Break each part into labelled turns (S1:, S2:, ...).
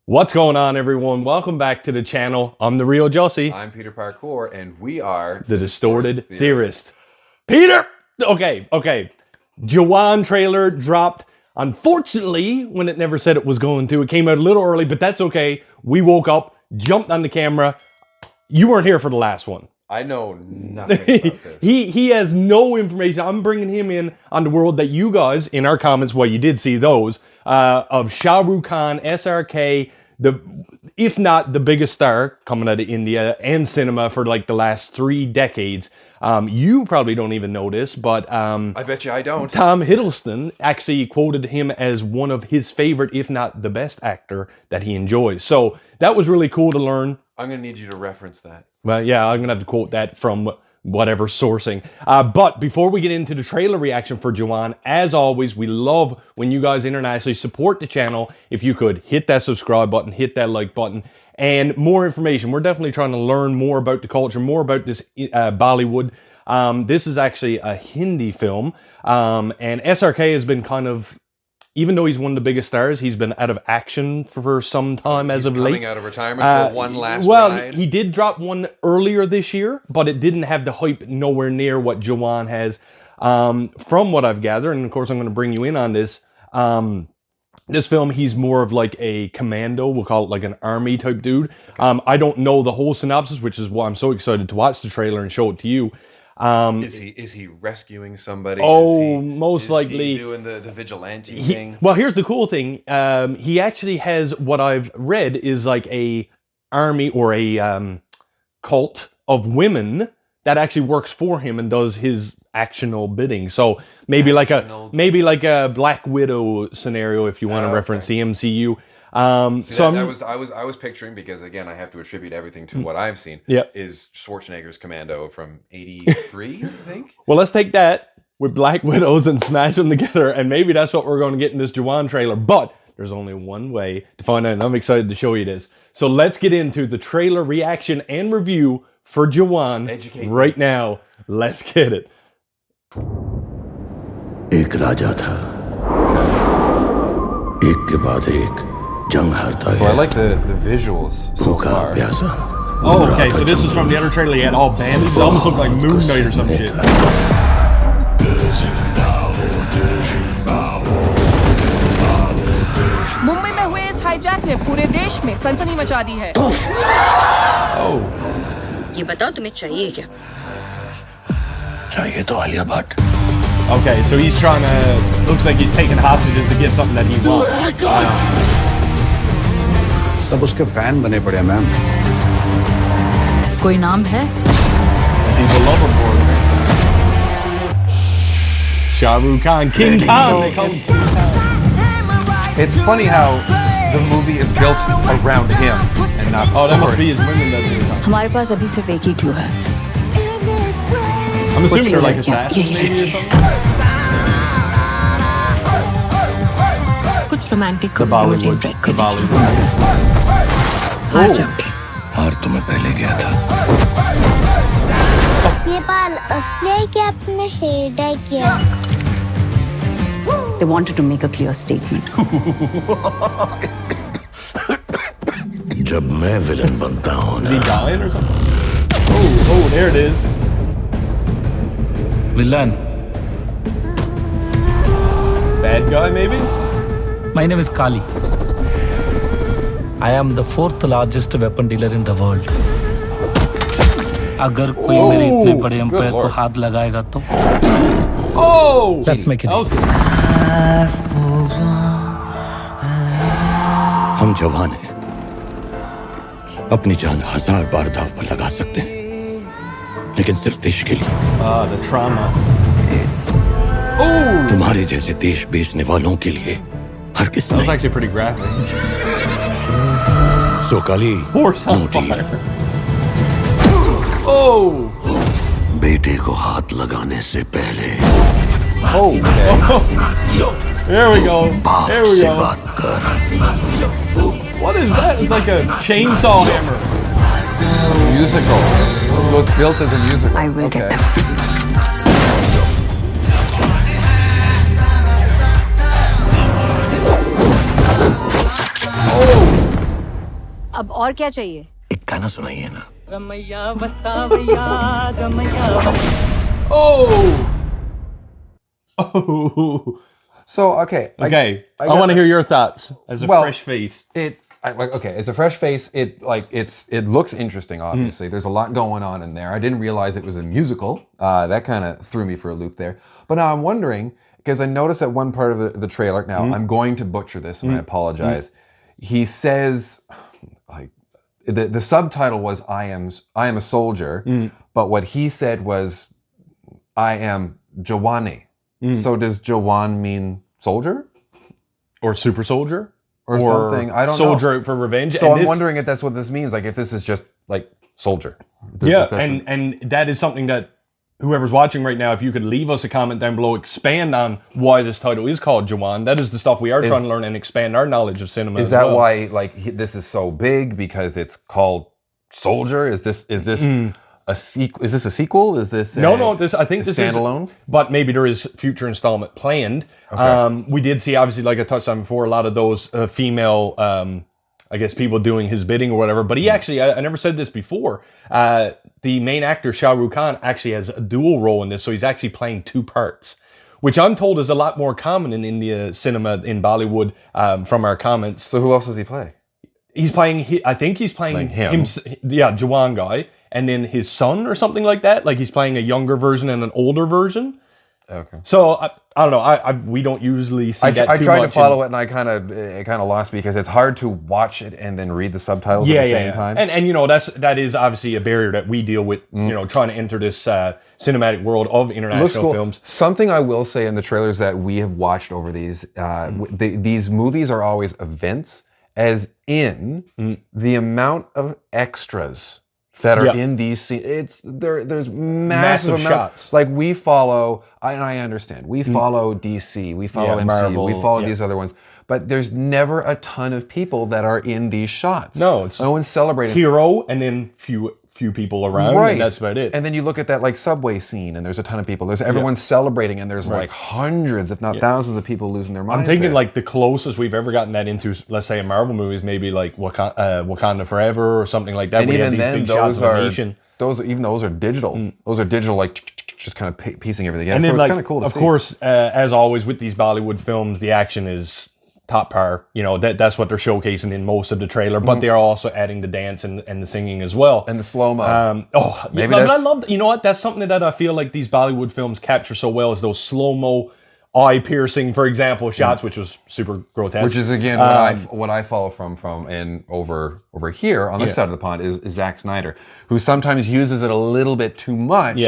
S1: What's going on, everyone? Welcome back to the channel. I'm the real Jussy.
S2: I'm Peter Parkour, and we are
S1: the Distorted Theorist. Peter! Okay. Jawan trailer dropped. Unfortunately, when it never said it was going to, it came out a little early, but that's okay. We woke up, jumped on the camera. You weren't here for the last one.
S2: I know nothing about this.
S1: He has no information. I'm bringing him in on the world that you guys, in our comments, well, you did see those, of Shah Rukh Khan, SRK, if not the biggest star coming out of India and cinema for like the last 3 decades. You probably don't even know this, but
S2: I bet you I don't.
S1: Tom Hiddleston actually quoted him as one of his favorite, if not the best actor that he enjoys. So that was really cool to learn.
S2: I'm going to need you to reference that.
S1: Well, yeah, I'm going to have to quote that from whatever sourcing. But before we get into the trailer reaction for Jawan, as always, we love when you guys internationally support the channel. If you could hit that subscribe button, hit that like button, and more information. We're definitely trying to learn more about the culture, more about this Bollywood. This is actually a Hindi film, and SRK has been kind of, even though he's one of the biggest stars, he's been out of action for some time as of late.
S2: Coming out of retirement for one last
S1: ride. He did drop one earlier this year, but it didn't have the hype nowhere near what Jawan has. From what I've gathered, and of course I'm going to bring you in on this, this film, he's more of like a commando, we'll call it like an army type dude. Okay. I don't know the whole synopsis, which is why I'm so excited to watch the trailer and show it to you.
S2: Is he rescuing somebody?
S1: Oh, most likely.
S2: Is he doing the vigilante thing?
S1: Well, here's the cool thing. He actually has, what I've read, is like a army or a cult of women that actually works for him and does his actional bidding. So maybe like a Black Widow scenario, if you want to reference the MCU.
S2: I was picturing, because again, I have to attribute everything to what I've seen.
S1: Yeah,
S2: is Schwarzenegger's Commando from '83, I think.
S1: Well, let's take that with Black Widows and smash them together, and maybe that's what we're going to get in this Jawan trailer. But there's only one way to find out, and I'm excited to show you this. So let's get into the trailer reaction and review for Jawan right now. Let's get it.
S3: एक राजा था, एक के बाद एक जंग हारता है.
S2: So I like the visuals so far.
S1: Oh, okay, so this is from the other trailer. He had all bandits. It almost looked like Moon Knight or some shit.
S4: Mumbai में हुए इस हाईजैक ने पूरे देश में सनसनी मचा दी है.
S1: Oh.
S5: ये बताओ तुम्हें चाहिए क्या?
S3: चाहिए तो Alia Bhatt.
S1: Okay, so he's trying to, looks like he's taking hostages to get something that he wants.
S3: सब उसके फैन बने पड़े मैम.
S5: कोई नाम है?
S1: He's a lover boy. Shah Rukh Khan, King Khan. They call him King Khan.
S2: It's funny how the movie is built around him and not.
S1: Oh, that must be his women that do it.
S5: हमारे पास अभी सिर्फ एक ही clue है.
S1: I'm assuming they're like assassins maybe or something.
S5: कुछ romantic को मुझे impress
S1: करने
S5: की. हार जाओगे.
S3: हार तो मैं पहले गया था.
S6: ये बाल असली है कि आपने हेयर डाई किया?
S5: They wanted to make a clear statement.
S3: जब मैं विलन बनता हूँ ना.
S1: Is he dying or something? Oh, there it is.
S7: Villain.
S1: Bad guy, maybe?
S7: My name is Kali. I am the 4th largest weapon dealer in the world. अगर कोई मेरे इतने बड़े एम्पायर को हाथ लगाएगा तो Let's make it.
S3: हम जवान हैं. अपनी जान 1000 बार दांव पर लगा सकते हैं, लेकिन सिर्फ देश के लिए.
S1: The trauma.
S3: तुम्हारे जैसे देश बेचने वालों के लिए हर किस
S1: That was actually pretty graphic.
S3: So Kali,
S1: Horse on
S3: no deal.
S1: fire. Oh!
S3: बेटे को हाथ लगाने से पहले
S1: Oh, okay. There we go.
S3: बाप
S1: There we
S3: से
S1: go.
S3: बात कर.
S1: What is that? It's like a chainsaw hammer.
S2: Musical. So it's built as a musical.
S5: I will get them.
S8: अब और क्या चाहिए?
S3: एक गाना सुनाइए ना।
S1: Oh. Oh.
S2: So okay,
S1: Okay. I want to hear your thoughts as a fresh face.
S2: As a fresh face, it looks interesting. Obviously, there's a lot going on in there. I didn't realize it was a musical. That kind of threw me for a loop there. But now I'm wondering, because I noticed at one part of the trailer. Now I'm going to butcher this, and I apologize. He says, like, the subtitle was "I am a soldier," but what he said was, "I am Jawani." So does Jawan mean soldier?
S1: Or super soldier?
S2: Or something. I don't know.
S1: Soldier out for revenge.
S2: So I'm wondering if that's what this means. Like if this is just like soldier.
S1: Yeah, and that is something that whoever's watching right now, if you could leave us a comment down below, expand on why this title is called Jawan. That is the stuff we are trying to learn and expand our knowledge of cinema.
S2: Is that why this is so big because it's called Soldier? Is this a sequel? Is this a sequel? Is this
S1: I think this
S2: standalone?
S1: is but maybe there is future installment planned. Okay. We did see, obviously, like I touched on before, a lot of those female, I guess, people doing his bidding or whatever. But he actually, I never said this before. The main actor Shah Rukh Khan actually has a dual role in this, so he's actually playing two parts, which I'm told is a lot more common in India cinema, in Bollywood, from our comments.
S2: So who else does he play?
S1: He's playing. I think he's playing
S2: him.
S1: Yeah, Jawan guy. And then his son or something like that. Like he's playing a younger version and an older version. Okay. So I don't know. We don't usually see that too much.
S2: I tried to follow it, and it kind of lost me because it's hard to watch it and then read the subtitles at the same time.
S1: And you know that is obviously a barrier that we deal with. You know, trying to enter this cinematic world of international films.
S2: Something I will say in the trailers that we have watched over these these movies are always events, as in the amount of extras that are in these scenes. There's massive amounts.
S1: Shots.
S2: Like we follow, and I understand, we follow DC, we follow MCU,
S1: Marvel,
S2: we follow these other ones, but there's never a ton of people that are in these shots.
S1: No, it's
S2: no one's celebrating.
S1: Hero, and then few people around, and that's about it.
S2: And then you look at that like subway scene, and there's a ton of people. There's everyone's celebrating, and there's like hundreds, if not thousands, of people losing their minds.
S1: I'm thinking like the closest we've ever gotten that into, let's say, a Marvel movie is maybe like Wakanda Forever or something like that.
S2: And even then, those are digital.
S1: Mm.
S2: Those are digital, like just kind of piecing everything together.
S1: And
S2: so
S1: then,
S2: it's
S1: like,
S2: kind of cool to see.
S1: Of course, as always with these Bollywood films, the action is top par. You know, that's what they're showcasing in most of the trailer, but they're also adding the dance and the singing as well.
S2: And the slow-mo.
S1: But I love, you know what, that's something that I feel like these Bollywood films capture so well, is those slow-mo, eye-piercing, for example, shots, which was super grotesque.
S2: Which is, again, what I follow from and over here on this side of the pond is Zack Snyder, who sometimes uses it a little bit too much,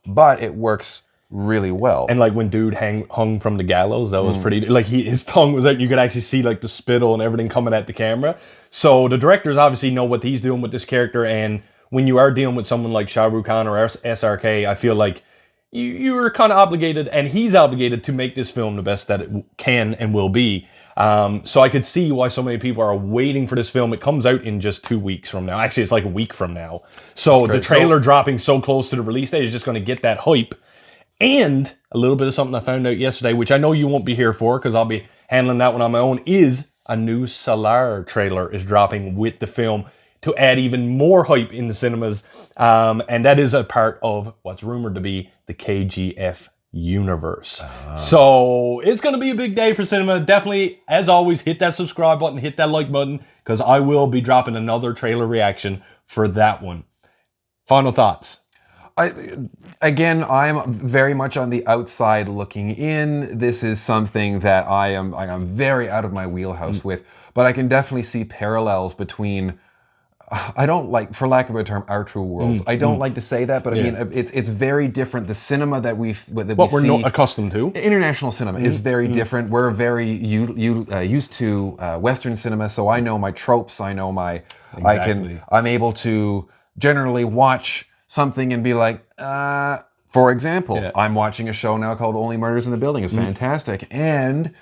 S2: but it works really well.
S1: And like when dude hung from the gallows, that was pretty, like his tongue was out, you could actually see like the spittle and everything coming at the camera. So the directors obviously know what he's doing with this character, and when you are dealing with someone like Shah Rukh Khan or SRK, I feel like you're kind of obligated, and he's obligated to make this film the best that it can and will be. So I could see why so many people are waiting for this film. It comes out in just 2 weeks from now. Actually, it's like a week from now. So the trailer dropping so close to the release date is just going to get that hype. And a little bit of something I found out yesterday, which I know you won't be here for because I'll be handling that one on my own, is a new Salar trailer is dropping with the film to add even more hype in the cinemas. And that is a part of what's rumored to be the KGF universe. So it's going to be a big day for cinema. Definitely, as always, hit that subscribe button, hit that like button, because I will be dropping another trailer reaction for that one. Final thoughts.
S2: I'm very much on the outside looking in. This is something that I'm very out of my wheelhouse with, but I can definitely see parallels between, I don't like, for lack of a term, our true worlds. I don't like to say that, but I mean, it's very different. The cinema that we're
S1: not accustomed to.
S2: International cinema is very different. We're very used to Western cinema, so I know my tropes. I know I'm able to generally watch something and be like, for example, I'm watching a show now called Only Murders in the Building. It's fantastic. And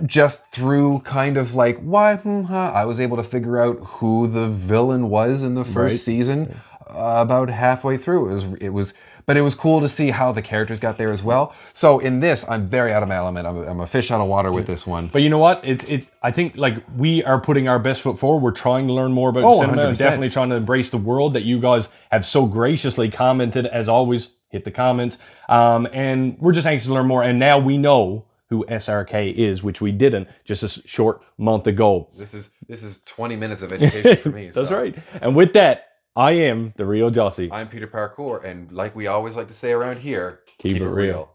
S2: just through kind of like, I was able to figure out who the villain was in the first season about halfway through. It was but it was cool to see how the characters got there as well. So in this, I'm very out of my element. I'm a fish out of water with this one.
S1: But you know what? I think like we are putting our best foot forward. We're trying to learn more about cinema and
S2: 100%.
S1: definitely trying to embrace the world that you guys have so graciously commented. As always, hit the comments. And we're just anxious to learn more. And now we know who SRK is, which we didn't just a short month ago.
S2: This is 20 minutes of education for me.
S1: That's right. And with that, I am the real Jussy.
S2: I'm Peter Parkour, and like we always like to say around here,
S1: Keep it real.